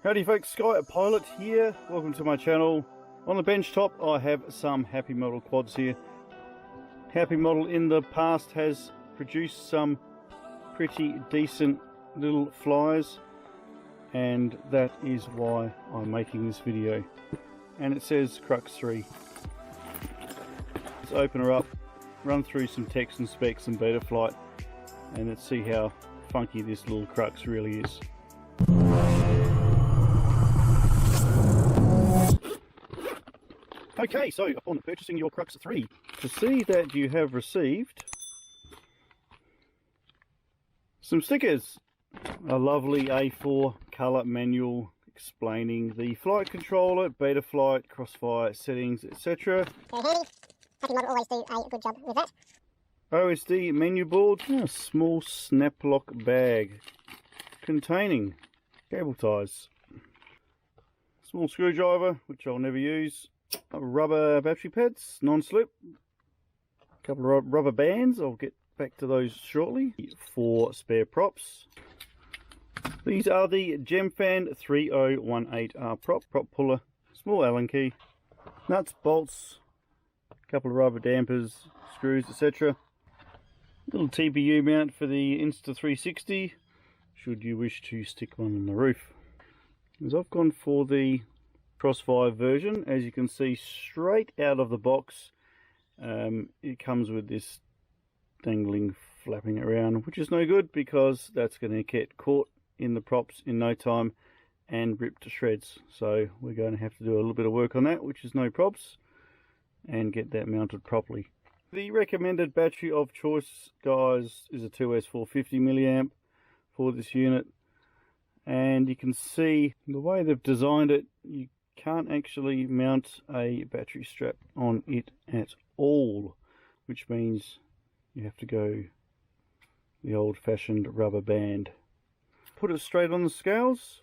Howdy folks, Sky Pilot here. Welcome to my channel. On the bench top I have some Happymodel quads here. Happymodel in the past has produced some pretty decent little flyers, and that is why I'm making this video. And it says Crux3. Let's open her up, run through some text and specs and Betaflight, and let's see how funky this little Crux really is. Okay, so upon purchasing your Crux3, to see that you have received some stickers. A lovely A4 colour manual explaining the flight controller, Betaflight, crossfire settings, etc. Very handy. Happymodel always do a good job with that. OSD menu board, and a small snap lock bag containing cable ties. Small screwdriver, which I'll never use. Rubber battery pads, non-slip. A couple of rubber bands, I'll get back to those shortly. 4 spare props. These are the Gemfan 3018R prop puller, small Allen key, nuts, bolts, a couple of rubber dampers, screws, etc. Little TPU mount for the Insta360, should you wish to stick one on the roof. As I've gone for the Crossfire version, as you can see straight out of the box, it comes with this dangling flapping around, which is no good because that's going to get caught in the props in no time and ripped to shreds. So we're going to have to do a little bit of work on that, which is no props, and get that mounted properly. The recommended battery of choice, guys, is a 2S 450 milliamp for this unit, and you can see the way they've designed it, you can't actually mount a battery strap on it at all, which means you have to go the old-fashioned rubber band. Put it straight on the scales,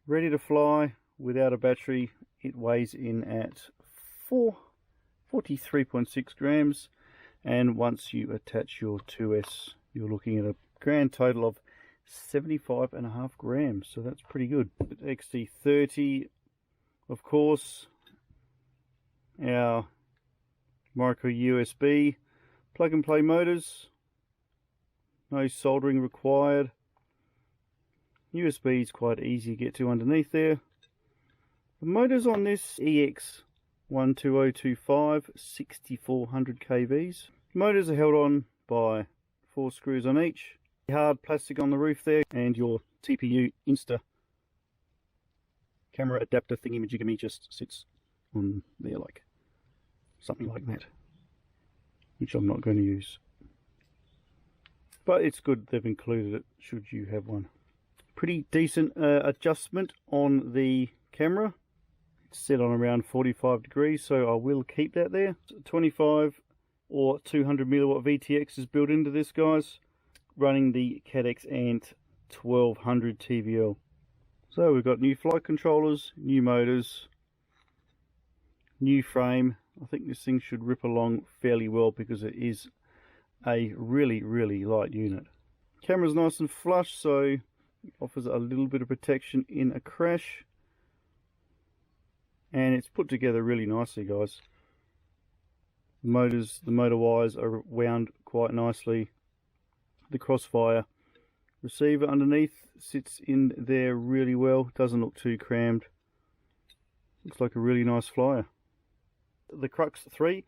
ready to fly without a battery. It weighs in at 43.6 grams, and once you attach your 2S, you're looking at a grand total of 75.5 grams, so that's pretty good. XT30, of course, our micro USB plug and play motors, no soldering required. USB is quite easy to get to underneath there. The motors on this EX12025 6400 kVs. Motors are held on by 4 screws on each. Hard plastic on the roof there, and your TPU Insta camera adapter thingy-majigamy just sits on there like something like that, which I'm not going to use, but it's good they've included it should you have one. Pretty decent adjustment on the camera. It's set on around 45 degrees, so I will keep that there. 25 or 200 milliwatt VTX is built into this, guys, running the Caddx ANT 1200 TVL. So we've got new flight controllers, new motors, new frame. I think this thing should rip along fairly well because it is a really light unit. Camera's nice and flush, so it offers a little bit of protection in a crash, and it's put together really nicely, guys. The motor wires are wound quite nicely. The crossfire receiver underneath sits in there really well, doesn't look too crammed, looks like a really nice flyer. The Crux3,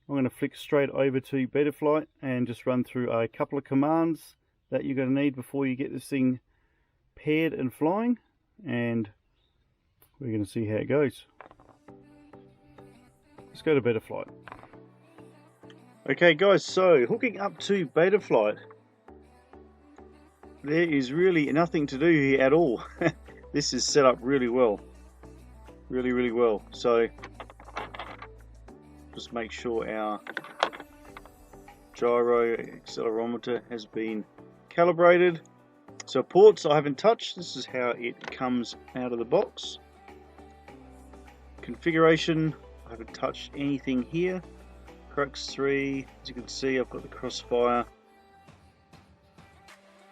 I'm going to flick straight over to Betaflight and just run through a couple of commands that you're going to need before you get this thing paired and flying, and we're going to see how it goes. Let's go to Betaflight. Okay guys, so hooking up to Betaflight, there is really nothing to do here at all. This is set up really well, really well. So just make sure our gyro accelerometer has been calibrated. So ports I haven't touched, this is how it comes out of the box. Configuration, I haven't touched anything here. Crux3, as you can see, I've got the crossfire.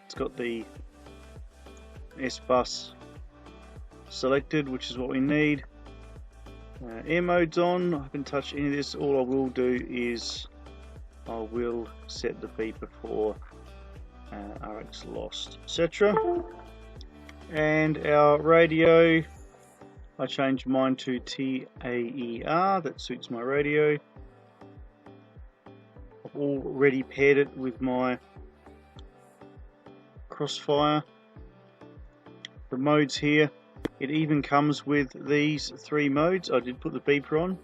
It's got the S-bus selected, which is what we need. Air mode's on. I haven't touched any of this. All I will do is I will set the beeper for RX lost, etc. And our radio, I changed mine to TAER. That suits my radio. I've already paired it with my Crossfire. The modes here, it even comes with these 3 modes. I did put the beeper on,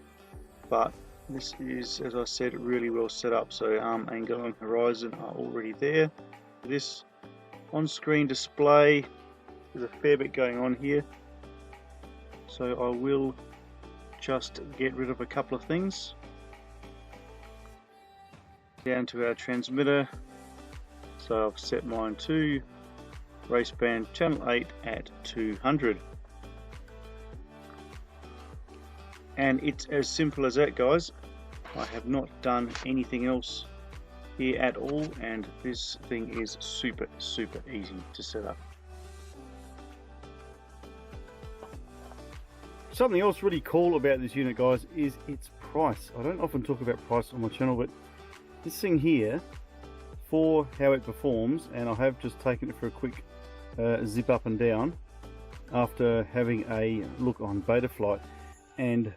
but this is, as I said, really well set up. So arm angle and horizon are already there. This on-screen display, there's a fair bit going on here, so I will just get rid of a couple of things. Down to our transmitter, so I've set mine to raceband channel 8 at 200. And it's as simple as that, guys. I have not done anything else here at all, and this thing is super easy to set up. Something else really cool about this unit, guys, is its price. I don't often talk about price on my channel, but this thing here, for how it performs, and I have just taken it for a quick zip up and down after having a look on Betaflight, and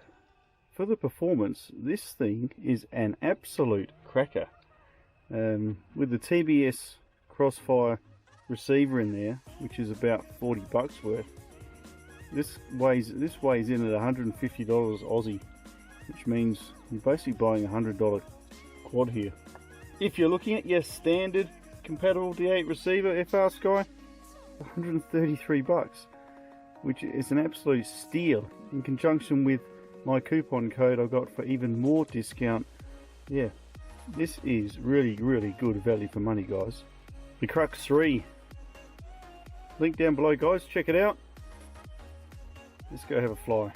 for the performance, this thing is an absolute cracker. With the TBS Crossfire receiver in there, which is about 40 bucks worth, this weighs in at $150 Aussie, which means you're basically buying a $100 quad here. If you're looking at your standard compatible D8 receiver FR Sky, 133 bucks, which is an absolute steal. In conjunction with my coupon code I got for even more discount, yeah, this is really good value for money, guys. The Crux3, link down below, guys, check it out. Let's go have a fly.